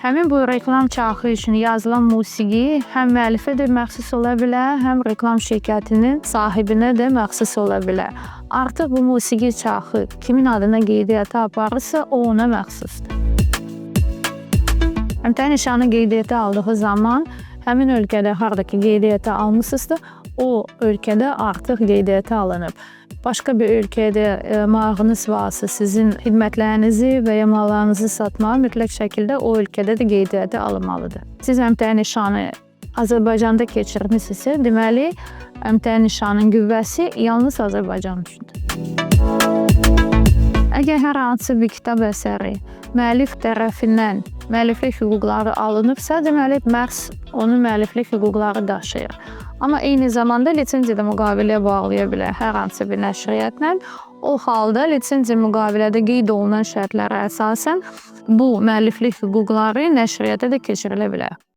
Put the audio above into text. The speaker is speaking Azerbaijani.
Həmin bu reklam çarxı üçün yazılan musiqi həm müəllifə də məxsus ola bilər, həm reklam şirkətinin sahibinə də məxsus ola bilər. Artıq bu musiqi çarxı kimin adına qeydiyyata aparırsa, o ona məxsusdur. Əmtəə nişanı qeydiyyata aldığı zaman həmin ölkədə hardakı qeydiyyata almısınızsa, o ölkədə artıq qeydiyyata alınıb. Başqa bir ölkədə marağınız varsa, sizin xidmətlərinizi və ya mallarınızı satmağa mütləq şəkildə o ölkədə də qeydiyyata alınmalıdır. Siz əmtəə nişanı Azərbaycanda keçirmisinizsə, deməli, əmtəə nişanın qüvvəsi yalnız Azərbaycan üçündür. Əgər hər hansı bir kitab əsəri müəllif tərəfindən müəlliflik hüquqları alınıbsa, deməli, məhz onun müəlliflik hüquqları daşıyır. Amma eyni zamanda lisenziyada müqaviləyə bağlaya bilər hər hansı bir nəşriyyatla. O halda lisenziya müqavilədə qeyd olunan şərtlərə əsasən bu müəlliflik hüquqları nəşriyyata da keçirilə bilər.